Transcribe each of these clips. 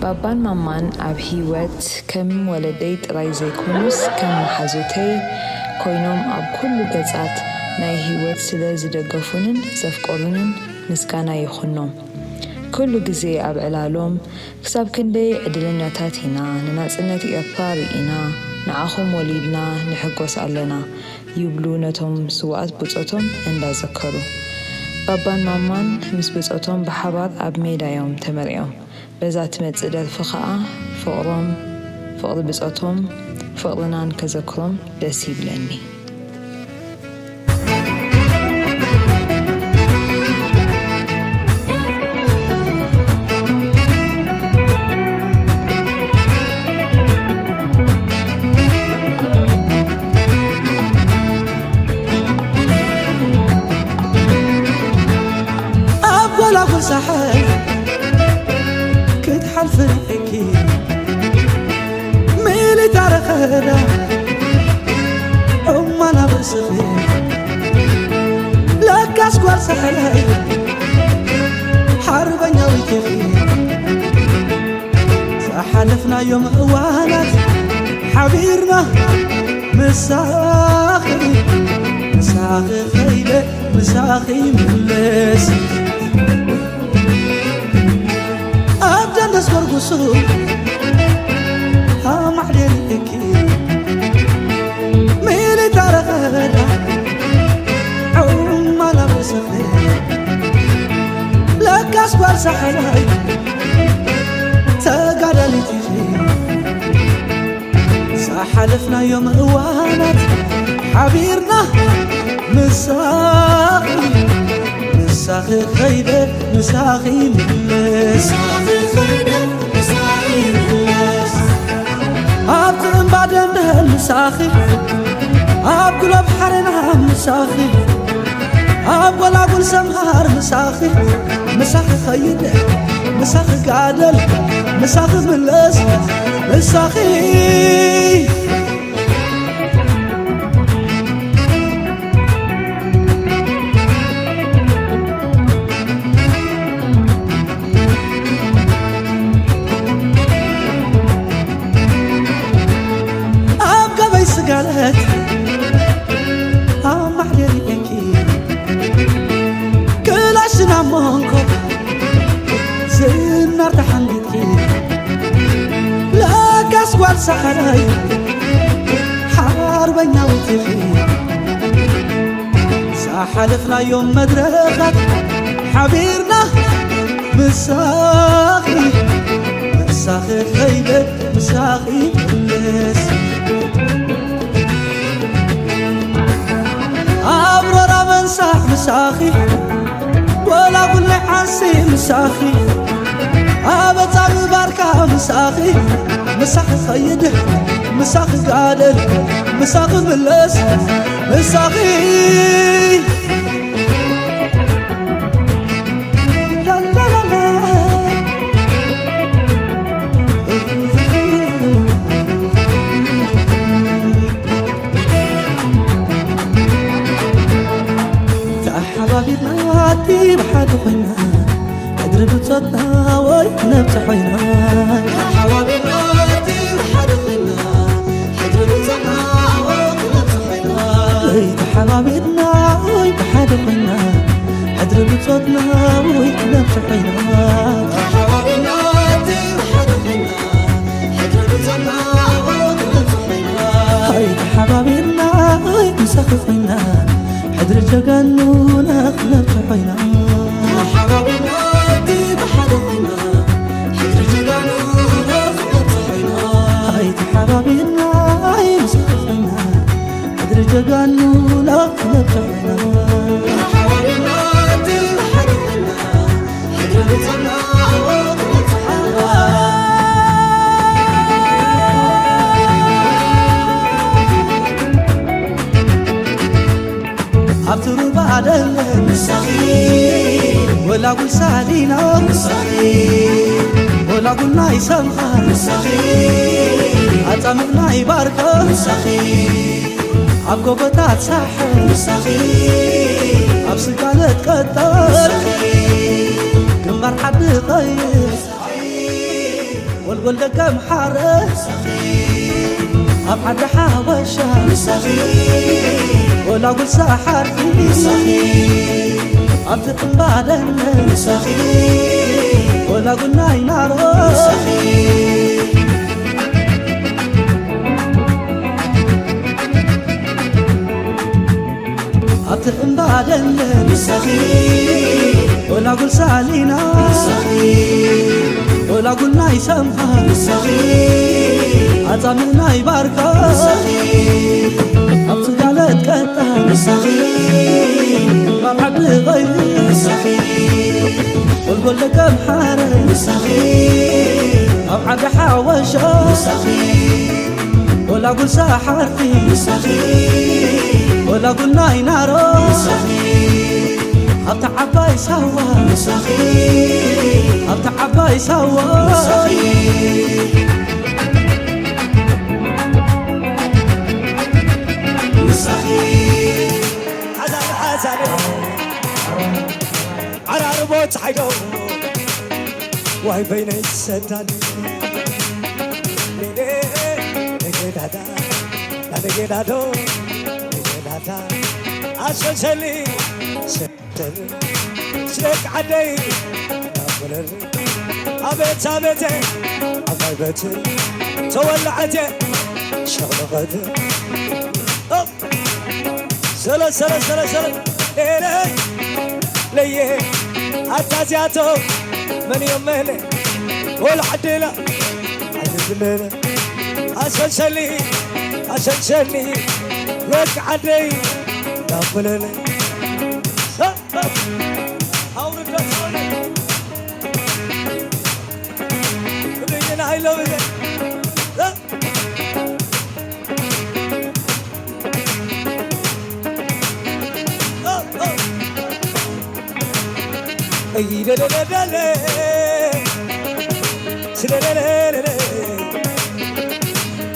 بابان مامان ኣብ ህይወት ከም ወለደይ ጥራይ ዘይኮኑስ ከም መሓዙተይ ኮይኖም ኣብ ኩሉ ገጻት ናይ ህይወት ስለ ዝደገፉንን ዘፍቀሩንን ምስጋና ይኹኖም። ኩሉ ግዜ ኣብ ዕላሎም ክሳብ ክንደይ ዕድለኛታት ኢና ንናጽነት ኤርትራ ርኢና ንዓኹም ወሊድና ንሕጎስ ኣለና ይብሉ ነቶም ስዋኣት ብጾቶም እንዳዘከሩ። ባባን ማማን ምስ ብጾቶም ብሓባር ኣብ ሜዳዮም ተመሪኦም በዛ ትመጽእ ደርፊ ኸዓ ፍቕሪ ብጾቶም ፍቕርናን ከዘክሮም ደስ ይብለኒ። صحي كنت حلفك ميلي تارخنا أنا بصفي لك أسكور صحي حربنا ويكفي سحلفنا يوم أوانات حبيرنا مساخي خيلة مساخي ملس أسكر قصور ها محليك ميلي تارغنا عمنا بسخي لك أسكر سحلاي تقرلي تجي سحلفنا يوم أوانات حبيرنا مساخي خيبة مساخي ملس أبقى بعدين مساخي أبقى بحرنا مساخي أبقى لأقول سمهار مساخي خيدة مساخي قادل مساخي ملس مساخي قالت محليك كل عشنا مانكو زنار تحنك لا قسوال سحراي حاربنا وتفي سحلفنا يوم مدرخة حبيرنا مساخي خيبة مساخي ملس أبرر منساخ مساخي ولا قل حسي مساخي أبطل باركة مساخي خيده مساخي قادل مساخي ملس مساخي لا لا لا لا حبابي بحد خوينا قدر بتصدنا وينبت خوينا حبابي بحد خوينا قدر بتصدنا وينبت خوينا حبابي بحد خوينا قدر بتصدنا وينبت خوينا حبابي بحد خوينا قدر بتصدنا وينبت خوينا حبابي مسخ خوينا حدر جغنونا خلف حينا حبابي نادي بحد خوينا حدر جغنونا خلف حينا هايت حبابي ناي مسخفنا حدر جغنونا خلف حينا حبابي نادي بحد خوينا حدر جغنونا خلف حينا أبتر بعدين مساخي ولا أقول سالينا مساخي ولا أقول ناي سمخة مساخي أتعمل ناي باركة مساخي أبقى بتاعت ساحر مساخي أبسك على تقدر مساخي كمبر حد طيب قول كم حارة أبعد حاوشة ولا قول ساحرتي أبتقم بعدنا ولا قول ناي نارو أبتقم بعدنا ولا قول سالينا ولا قول ناي سمها أتعملنا يباركا أبتقالت كتا ما بعد غيري والقول كم حارة أبعد حاوشة ولا قول ساحرتي ولا قول ناي نارو أبتعبا يسوى أبتعبا يسوى على ربوت حيدو واي بين السدان نجدادا نجدادو نجدادا أشلي سدل سلك عدي نقولر أبيت أبيت أبيت تولعت شغلت سلا سلا سلا سلا ليه أتازياتو من يومين والعدلة عدلة عشان شلي لك عدي نقبلني أورد لك بدينا I love you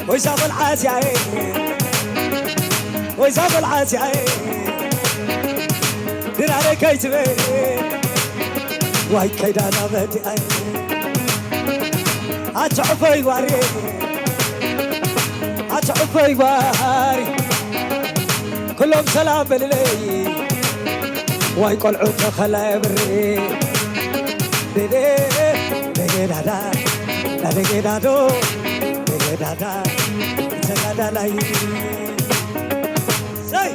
ويزاب العاسي ويزاب العاسي دير عليك يتبين واي كيدانا بدي أتعفي واري أتعفي واري كلهم سلام بالليل واي قلعوك خلا بري ديدي ديدادا ديدادو ديدادا ديدادا لاي ساي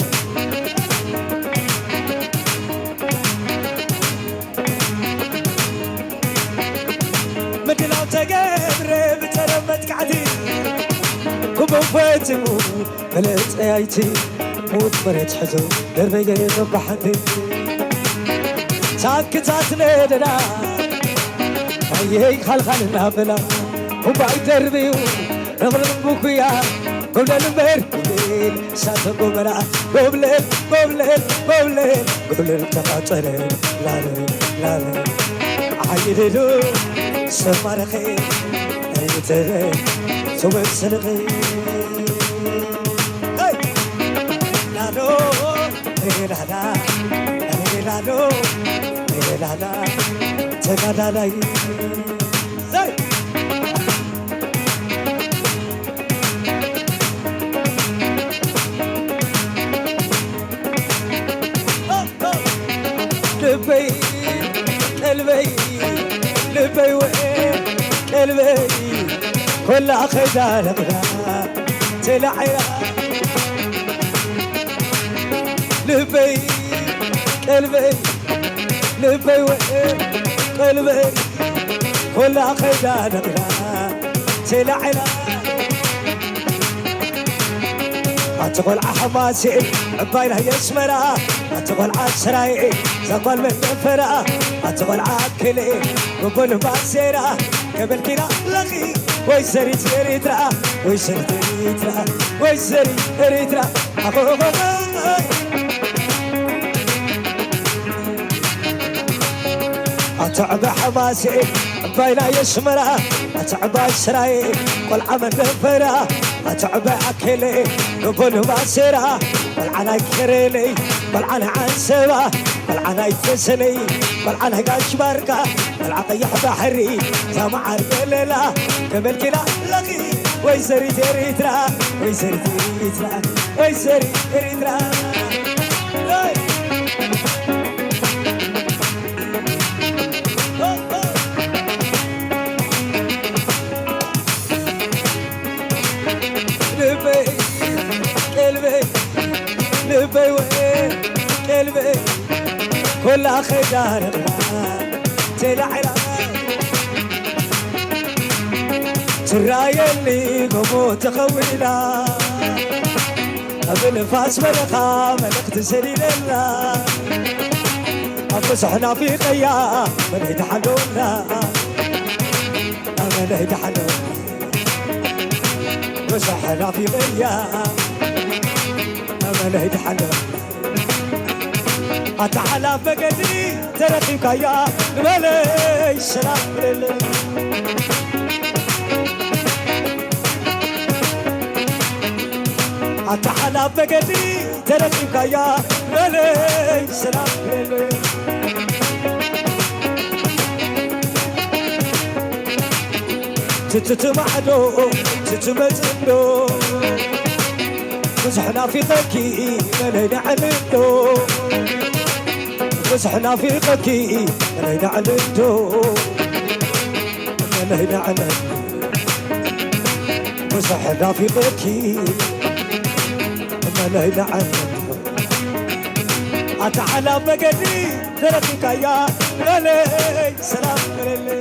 مدلاو تقبر بترمت قعدي كبوفتمو بلت ايتي موت مريت حزو دربي يربحتي ساكتات ندنا هيك خلخلنا بلا وبعد دربيو رغم بوكيا قبل المير قبل ساتو قبلا قبل تقاطر لا لا لا عيدلو سمرخي انت سوبر سلخي لا لا لا لا تقدري زي لبي قلبي لبي وين قلبي كل خدار بلا تلعيا لبي قلبي لبي وين قلبي كل خدار بلا تلعيا أتقول أحماسي عبايلها يسمرا أتقول عسراي زقل من فرا أتقول عاكلي قبل باسيرا قبل كنا لغي ويسري تريترا ويسري تريترا ويسري تريترا أتعب حماسي عبايلها يسمرا أتعب عسراي قل عمل من فرا أتعب عاكلي قبل باسيرا والعناي كريلي بلعنا عن سبا بلعنا يتسني بلعنا قاش باركا بلعنا طيح بحري سامع الليلة كمل كلا لغي ويسري تريترا ويسري تريترا ويسري تريترا لبي وين قلبي كل خدار تلعب تراي اللي قموت خوينا بالفاس ملخا ملك تسري لنا مسحنا في قيا من يتحلونا من يتحلونا مسحنا في قيا من يتحلونا أتعالى فقدي ترقيك يا ملي السلام لله أتعالى فقدي ترقيك يا ملي السلام لله تتمعدو تتمزندو مسحنا في قكي ملينا علمدو مسحنا في قكي ملينا علمدو ملينا علمدو مسحنا في قكي ملينا علمدو أتعالى بقدي ترقيك يا ملي سلام لله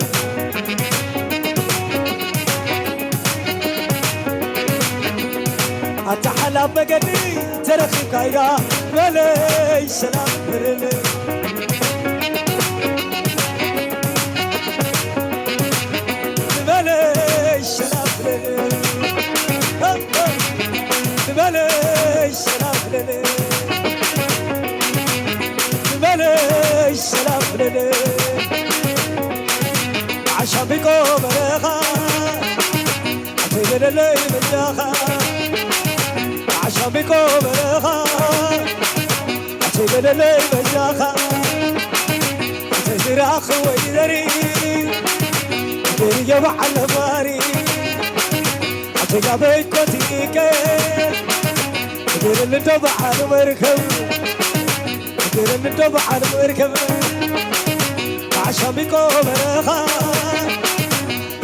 أتحلى بقدي ترخيك يا ملي سلام لله ملي سلام لله ملي سلام لله ملي سلام لله عشان بكم رخا عتيجي للي من جاخا عشان بكم رخا عتيجي للي من جاخا عتيجي راخ ويدري يدري يبع الفاري عتيجي بيكوتيك يدري اللي تبع المركب يدري اللي تبع المركب عشان بكم رخا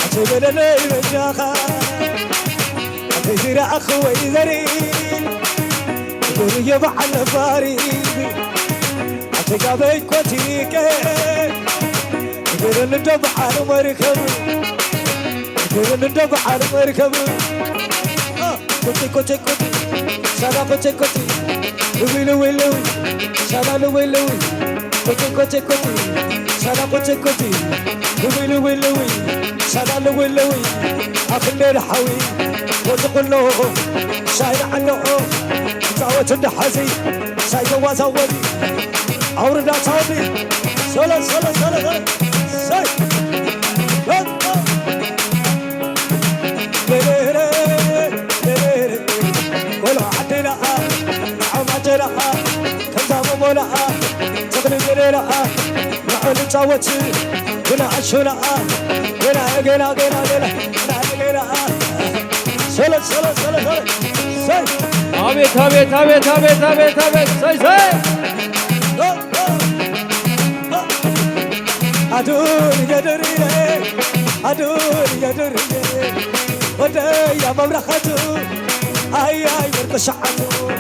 عتيجي للي من جاخا عتيجي راخ ويدري يدري يبع الفاري عتيجي بيكوتيك يدري اللي تبع المركب يدري اللي تبع المركب كوتي كوتي كوتي سالا كوتي كوتي لوي لوي لوي سالا لوي لوي كوتي كوتي كوتي سالا كوتي كوتي لوي لوي لوي سالا لوي لوي أخلي الحوي وتقول له شايل عنه تعوت النحاسي سايق وزودي أوردا صوبي سولا سولا سولا ساي ولا عدنا عمتنا كذا مولا تقلي لنا نحن نتعوت هنا عشنا هنا هنا هنا سولا سولا سولا ساي أبيت أبيت أبيت أبيت أبيت أبيت ساي ساي أدور يدري أدور يدري ودايا ممرخته أي مرقشعته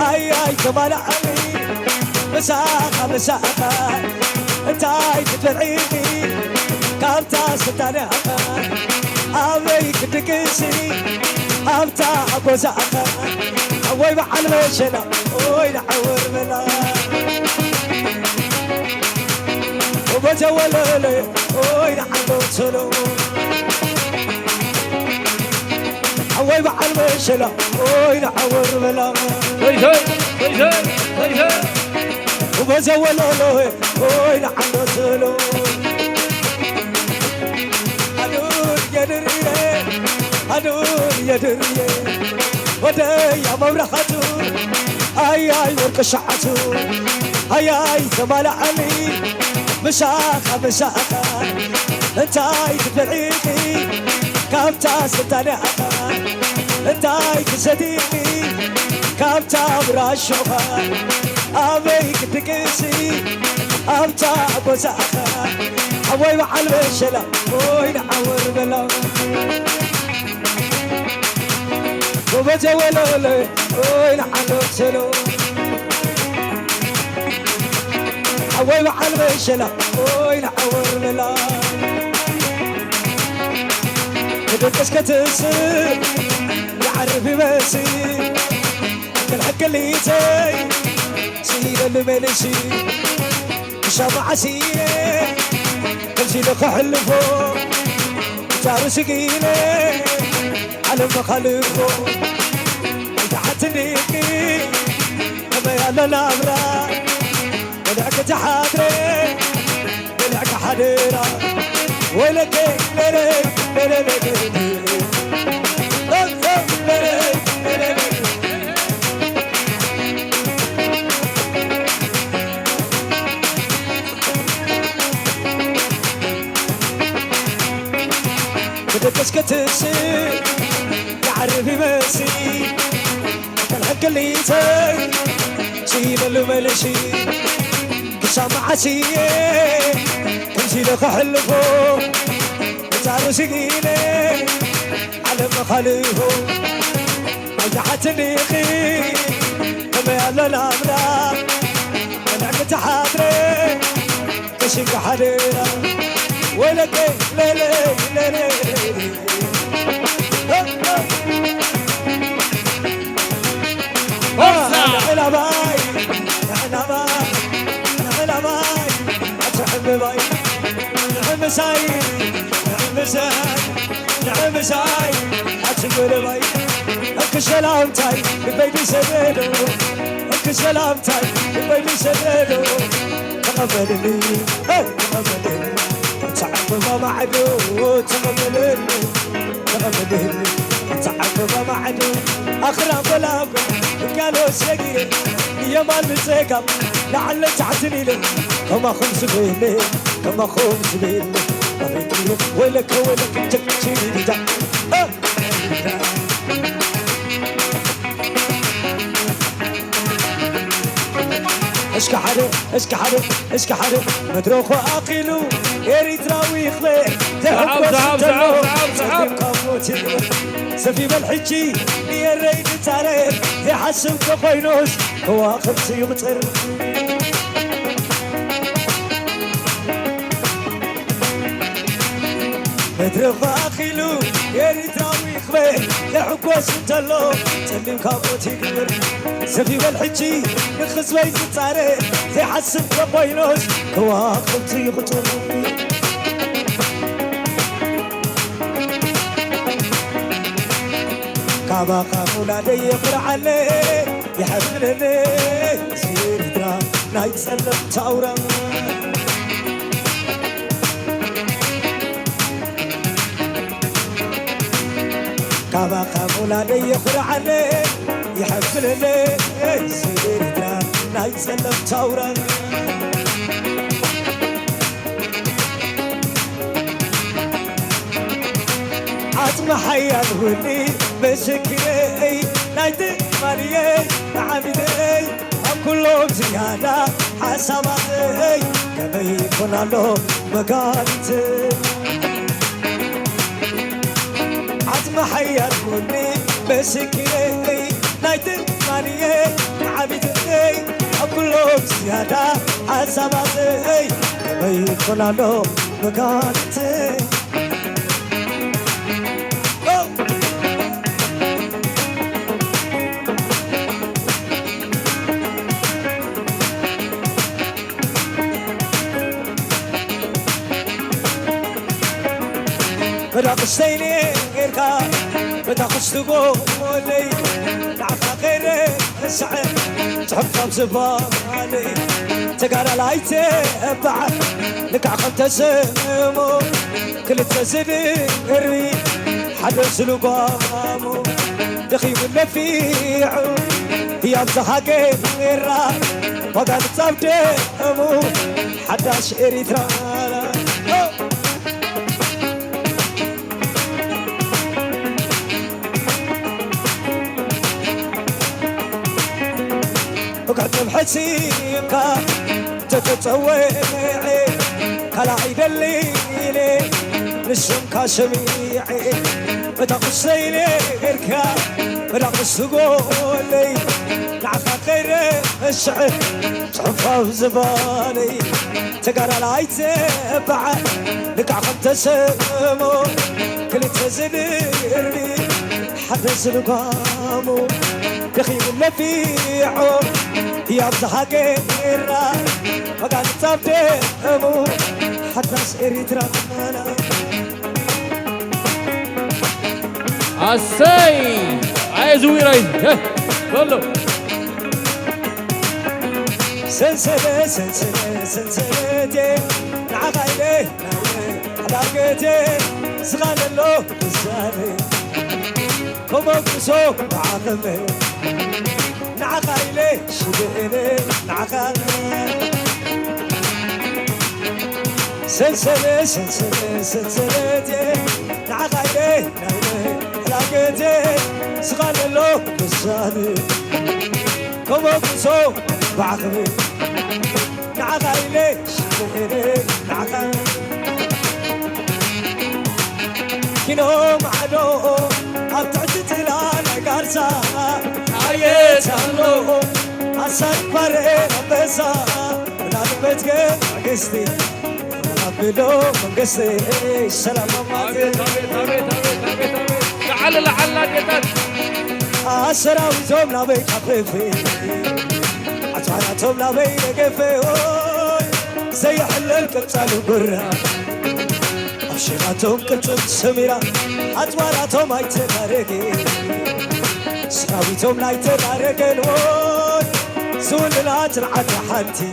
أي كمال علي مساخة مساخة انتاي تتبعيني كارتا ستاني أبيك تكسي أبتا أبو زاخة أوي بعن مشنا أوي نعور منا وبجولولي أوي نعور سلو أوي بعن مشنا أوي نعور منا ساي ساي ساي ساي ساي وبجولولي أوي نعور سلو أدور يدري أدور يدري ودايا ممرخته اي ورك شعته اي تمال علي مشاخة مشاخة انتاي تبعيني كابتا ستاني انتاي تسديني كابتا براشوها ابيك تقسي ابتا بوزاخة حوي مع البشلة وين عور بلا وبتولولي وين حنوصلو حوي مع البشلة وين عور بلا كدقس كتسي يعرف يمسي الحق اللي يتي سيدة اللي ملشي شمع سيئة كمشي لك حلفو تارو سقيني على مخالفو تحتنيكي كما يالا الأمرا ودعك تحاضري ودعك حديرا ولكي لريك بدك كتسي يعرف يمسي الحق اللي يتي سينا اللي ملشي كشامع سيه كمشي لك حلفو تعالوا سقيني على مخالفو رجعت النيقي كما يالا الأملاك منعك تحاضري كشك حديرا ولكي ليلي ليلي نعنا باي نعنا باي نعنا باي أتحب باي نعم ساي نعم ساي نعم ساي أتحب باي أك سلام تاي ببيبي سبيدو أك سلام تاي ببيبي سبيدو تقبلني تقبلني تعب ما عدو تقبلني تقبلني تعب ما عدو أخرى بلا قالوا سقيل يا مال مسقط لعل تعزني لك كما خمس بيلي كما خمس بيلي ولك ولك تكتشيني دا اشكى حدا اشكى حدا اشكى حدا مدروخ واقيلو يريد راوي خليع تعب سفي بالحجي يا ريت تعرف يحسب كفينوس هو خمس يمطر مدروخ واقيلو يريد راوي خليع لحكوس انتلو تسلم كابوتي كبر سفي بالحجي نخص بيت تعرف يحسب كفينوس هو خمس يمطر كابا قامولا دي يقرع عليه يحبلني سير درا لا يتسلم تاورا كابا قامولا دي يقرع عليه يحبلني سير درا لا يتسلم تاورا عتم حيان ولي بشكري نايدي ماريي عبدي كلهم زيادة حساباتي كما يكون له مكانتي عتم حيان ولي بشكري نايدي ماريي عبدي كلهم زيادة حساباتي كما يكون له مكانتي بتاخشتيني غيرك بتاخش تقولي تعرف غيري السعر تحب خمس بالي تقال لايتي بعد لك عقب تسمو كل تسدي هري حد سلو قامو دخيب النفيع يا بزهاقي غيرا وقال تصبدمو حداش إريترا وقعد بحسينك تتسوي كلا عيد الليلي نسم كاسميعي بتقص ليلي غيرك بتقص قولي نعخا خير الشعر صحفة وزبالي تقرا لاي تبع نقع خمت سمو كل تزنرني حبس القامو يخيب النفيعو يا بزهاقي غيرا وقال تصبدمو حتى إريترا عالسي عايز ويرايز والله سلسلة سلسلة سلسلتي نعقايلي حلاقتي سغال اللو بزاري كومو كسو عاقمي نعقايلي شبيني نعقايلي سلسلة سلسلة سلسلتي نعقايلي حلاقتي سغال اللو بزاري كومو كسو بعقلي نعقايلي شبيني نعقايلي كينو معدو أبتعجت لنا قارسا عيت اللو أسكبري نبسا ونالبتك مقستي ونابلو مقستي سلام ماتي تعال لعلا جدد أسراويتهم نابي كفيفي أتواناتهم نابي نقفي زي حلل كبسالو برا أبشيراتهم كنتم سميرا أتواراتهم هايتباركي سراويتهم نايتباركين زول الهاتر عد حالتي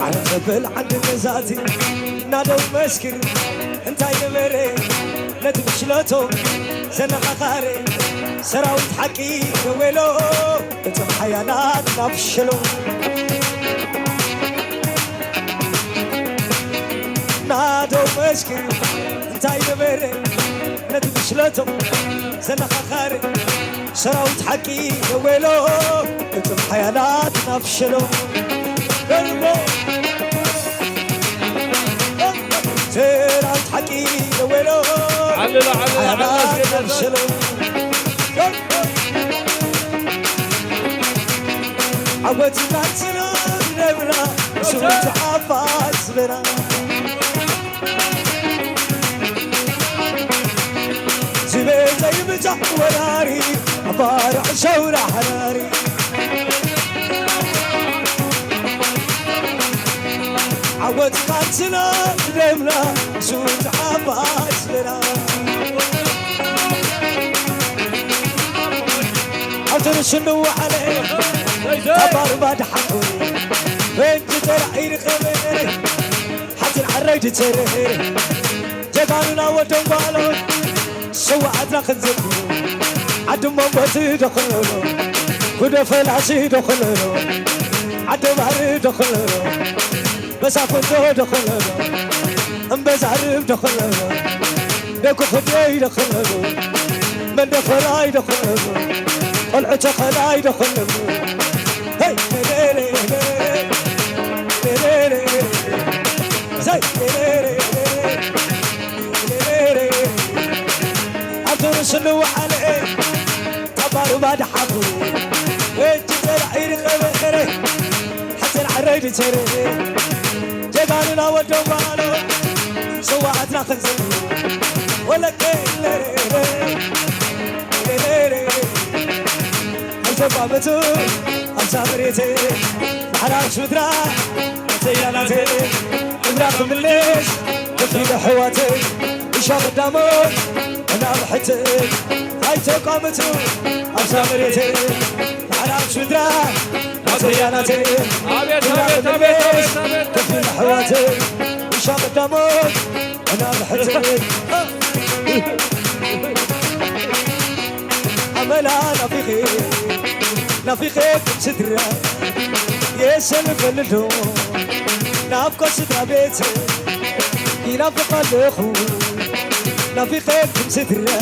على قبل عند النزاتي نادو مسكن انتاي نمري ندبشلتهم زنقا خاري سراويت حقي ويلو انتم حيانات نفشلو نادو مسكن انتاي نمري ندبشلتهم زنقا خاري سراويت حقي ويلو انتم حيانات نفشلو سراويت حقي ويلو حيانات نفشلو عودتي ناتنا نبرا سويت عباس بنا زبيت يبجح وناري عبارة شورة حراري عودتي ناتنا نبرا سويت عباس بنا عطر شنو عليه كبر بعد حقوري بنت ترعي رخمري حتى العريج ترهي جقالنا ودن بالون سوى عدنا خنزبو عدو منبتي دخلو كده فلاسي دخلو عدو بحري دخلو بسافر دخلو انبزعرب دخلو دكو خدي دخلو من دفراي دخلو العتا خلاي دخلو هاي زي عطر شنو عليه كبر بعد حقوري انت ترعي رخمري حتى العريج ترهي جبالنا ودن بالو سوى عدنا خنزبو ولا بابتو أمسامريتي حراش ودرا سياناتي إبراق مليش تفيد حواتي إشاق الدامون أنا رحتي هاي توقامتو أمسامريتي حراش ودرا سياناتي إبراق مليش تفيد حواتي إشاق الدامون أنا رحتي عملانا في خير نافقك سترة يسلف اللو نافقو سترة بيتي ينافق الأخو نافقك سترة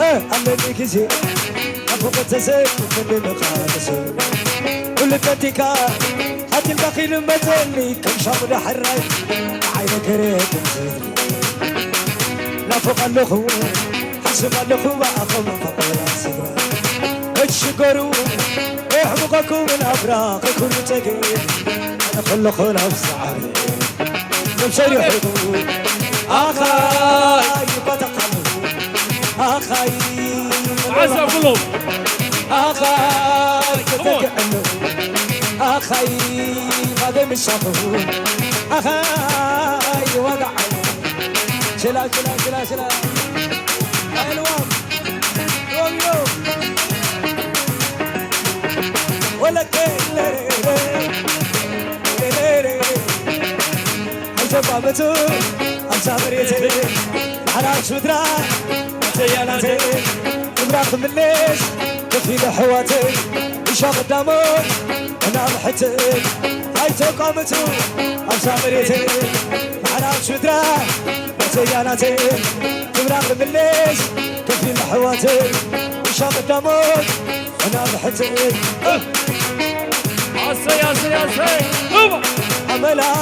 أمني كزي نافق التزيق من المقادسة كل تنتيكا حتى البخيل متني كم شامل حراي عينك ريك مزيد نافق الأخو حسب الأخو وأقوم فقر السبرة اتشكروا يحبقكم من أبراق كل تقيل أنا كل خلا بسعري نمشي يحبوا أخاي بتقلوا أخاي عسى كلهم أخاي تتقعنوا أخاي هذا مش شافوا أخاي وقعوا شلا شلا شلا شلا الوام يوم ولا كل هجبابتو أمسافريتي حراك شدرا زياناتي إبراق من ليش كفي لحواتي إشاق الدامون أنا بحتي هاي توقامتو أمسافريتي حراك شدرا زياناتي إبراق من ليش كفي لحواتي إشاق الدامون أنا بحتي عسى عملا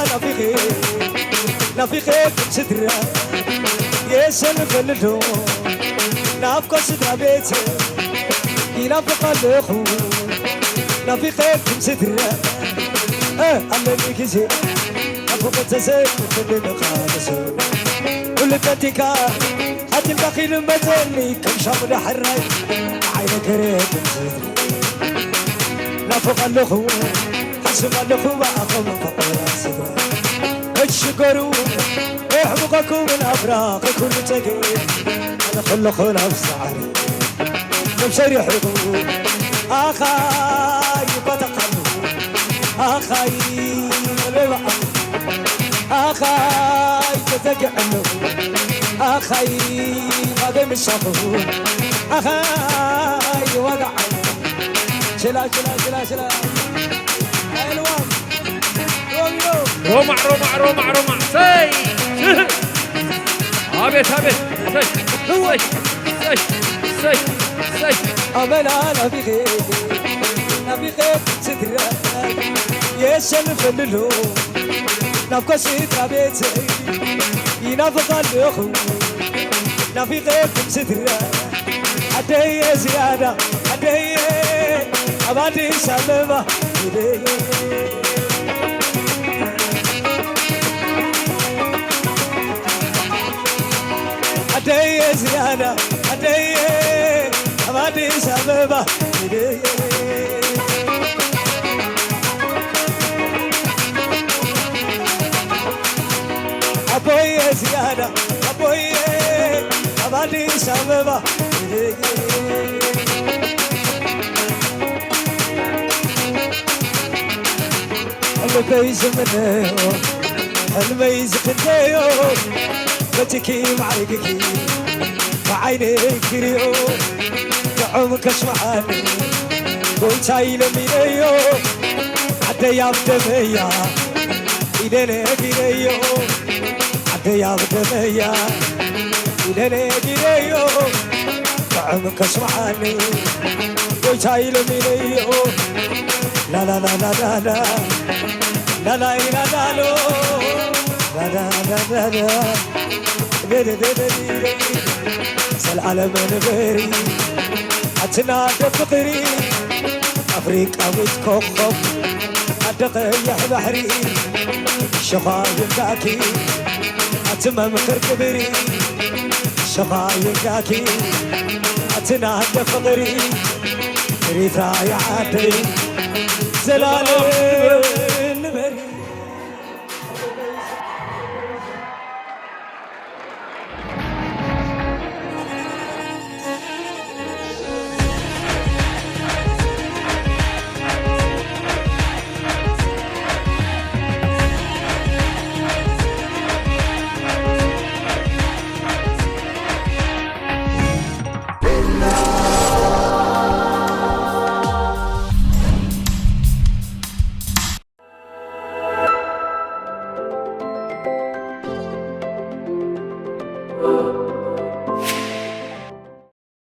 نافقك سترة يسلف اللو نافقو سترة بيتي ينافق الأخو نافقك سترة أمني كزي نافق التزيق من المقادسة كل تنتيكا حتى البخيل متني كم شامل حراي عينك ريك مزيد نافق الأخو حسب الأخو وأقوم فقر السبرة اتشكروا يحبقكم من أبراق كل تقيل أنا كل خلا بسعري نمشي يحبوا أخاي بتقلوا أخاي أخاي تتقعنوا أخاي هذا مش شافوا أخاي وقعوا شلا شلا شلا شلا الوام رومع سي هابت سي أملا نافقك سترة يسلف اللو نافقو سترة بيتي ينافق الأخو نافقك سترة عدي زيادة عدي أبادي سلمة عدي زيادة عدي أبادي سلمة أبوي زيادة أبوي أبادي سلمة الميز منه الميز خديو بتكي معيقكي وعينيك كريو دعومك اسمعني قلتاي لمينيو عدي يا بدمية إليني كريو عدي يا بدمية إليني كريو دعومك اسمعني قلتاي لمينيو لا لا لا لا لا لا لا لا لا لا لا لا لا سالعالم نبري أتنادى فقري أفريقيا وتكوخب أدقيح بحري شفايف داكي أتمم كركبري شفايف داكي أتنادى فقري ريثا يا عادي زلالي